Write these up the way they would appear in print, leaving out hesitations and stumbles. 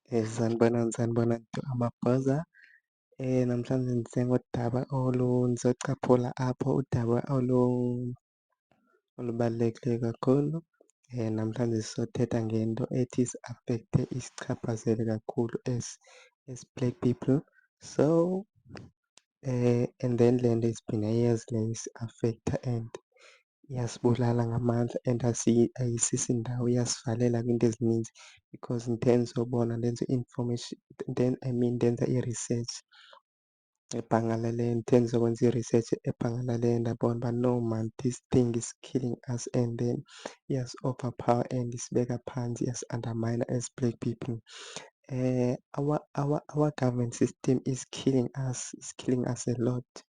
Sanibonani nto amabhoza. Namhlanje ndize ngodaba nizocaphula apho udaba olubalulekile kakhulu. Namhlanje sizothetha ngento ethi isi-affect-e isichaphazele kakhulu as black people. So, and then le nto isiphinde years le isi-affect-a and iyasibulala ngamandla and ayisisi ndawo iyasivalela kwiinto ezininzi because ndithe ndizobona ndenze i-information then I mean ndenza i-research ephangaleleyo. Ndithe ndizokwenza i-research ephangaleleyo ndabona uba no man this thing is killing us and then iyasi-overpower and isibeka phantsi iyasi-underminer as black people. Our government system is killing us a lot.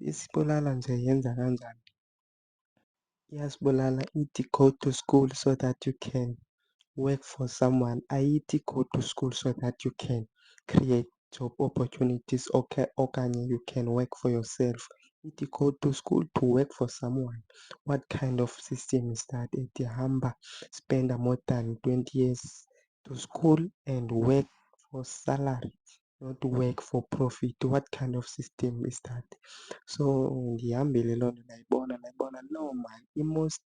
Isibulala nje yenza kanjani? Iyasibulala ithi go to school so that you can work for someone. Ayithi go to school so that you can create job opportunities okanye you can work for yourself. Ithi go to school to work for someone. What kind of system is that? Ithi hamba spend more than 20 years to school and work for salary, not work for profit. What kind of system is that? So ndihambile loo nto ndayibona no man i-most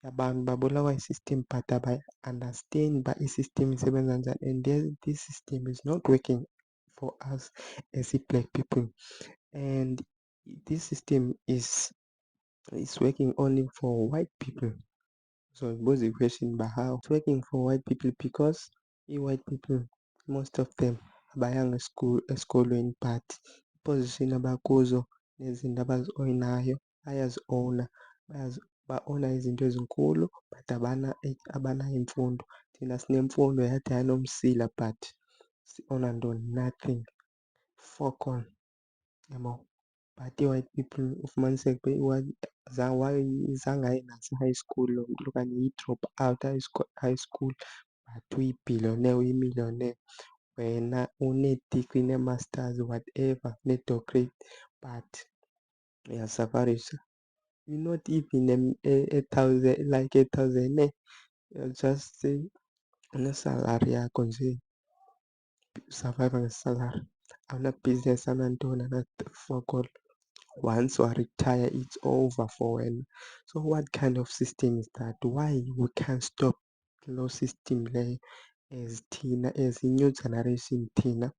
abantu babulawa yi-system but abayi-understand uba i-system isebenza njani and then this system is not working for us as i-black people and this system is working only for white people. So ndibuza i-question uba how? It's working for white people because i-white people most of them abayanga esikolweni but i-position abakuzo nezinto abazi-ownayo bayazi-owna ba-owna izinto ezinkulu but abanayo imfundo. Thina sinemfundo yathi yanomsila but si-owna ntoni? Nothing, fuck all, uyabo. But i-white people ufumaniseke zange aye nase-high school loo mntu okanye yi-drop out high school but uyi-billionaire uyi-millionaire. Wena unee-degree nee-masters whatever nee-doctorate but uyasafarisha. You're not even a thousand like a thousand you're just unesalari yakho nje usurviva ngesalari. Awunabhizinesi awunantoni fuck all. Once waritaya it's over for wena. So what kind of system is that? Why we can't stop loo system leyo as thina as i-new generation thina?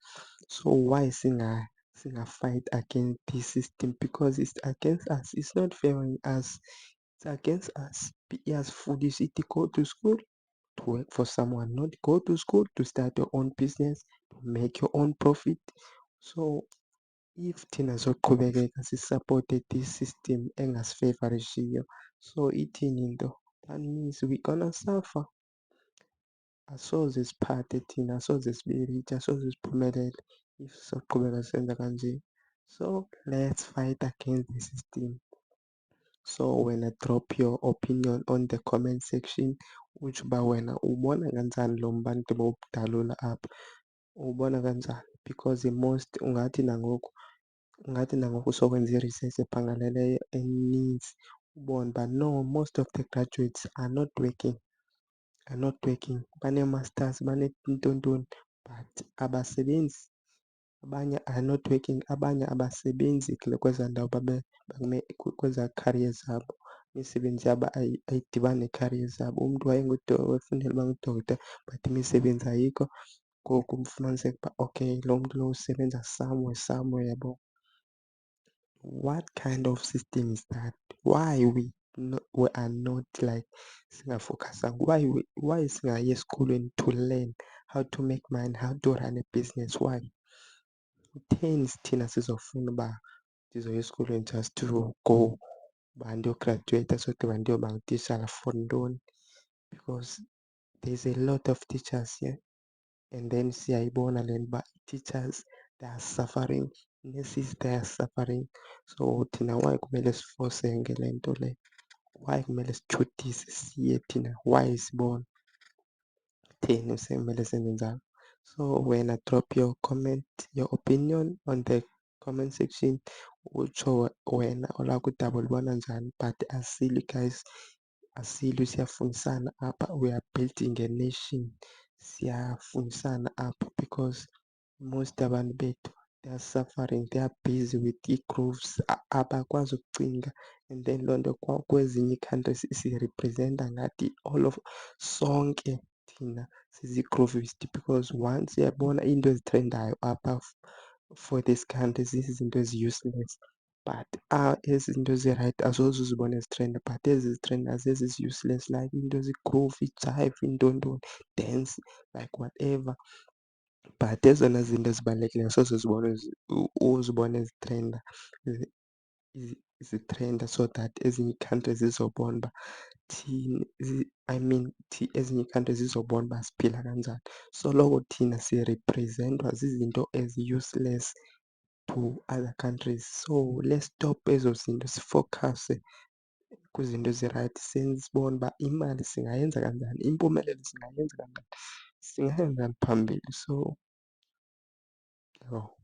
So why singa-fight against this system? Because it's against us, it's not favoring us, it's against us. Iyasifundisa ithi go to school to work for someone, not go to school to start your own business, to make your own profit. So if thina zoqhubekeka sisapote this system engasifevarishiyo, so ithini into? That means we gonna suffer. Asoze siphathe thina, asoze sibe rich, asoze siphumelele if sizoqhubeka senza kanje. So let's fight against the system. So wena drop your opinion on the comment section utsho uba wena ubona kanjani lo mba ndibowudalula apha, uwubona kanjani? Because i-most ungathi nangoku sokwenza i-research ephangaleleyo eninzi ubone uba no most of the graduates are not working. Banee-masters baneentontoni but abasebenzi. Abanye are not working, abanye abasebenzi kwezaa ndawo kwezaa career zabo. Imisebenzi yabo ayidibani nee-career zabo. Umntu wayefundela uba ngudokota but imisebenzi ayikho. Ngoku ufumaniseke uba okay lo mntu lo usebenza somewhere uyabo. What kind of system is that? Why we are not like singafowukhasanga? Why singayi esikolweni to learn how to make money, how to run a business? Why? Kutheni thina sizofuna uba ndizoya esikolweni just to go uba ndiyogradyuweyitha sogqiba ndiyoba ngutitshala for ntoni? Because there's a lot of teachers here and then siyayibona le nto uba ii-teachers they are suffering, nurses they are suffering. So thina why kumele sifoseke le nto le? Why kumele sitshutise siye thina? Why sibona? Kutheni sekumele senze njalo? So wena drop your comment, your opinion on the comment section. Utsho wena olwakho udaba ulibona njani but asilwi guys, asilwi siyafundisana apha. We are building a nation. siyafundisana apha because most abantu bethu they are suffering, they are busy with ii-grooves, abakwazi ukucinga. And then loo nto kwezinye ii-countries siriphrizenta ngathi all of sonke thina sizii-groovist because once uyabona iinto ezithrendayo apha for this country zizinto ezi-useless. But ezi zinto zirayithi asoze uzibone zitrenda, but ezi zithrendayo zezi zi-useless like iinto zi-groove, ijive, iintontoni, dance like whatever. But ezona zinto zibalulekileyo soze uzibone zitrenda, zitrenda so that ezinye ii-countries zizobona uba thina I mean ezinye ii-countries zizobona uba siphila kanjani. Soloko thina siriphrizentwa zizinto ezi-useless to other countries. So let's stop ezo zinto sifowukhase kwizinto ezirayithi senze sibone uba imali singayenza kanjani, impumelelo singayenza kanjani, singayenza njani phambili. So yho.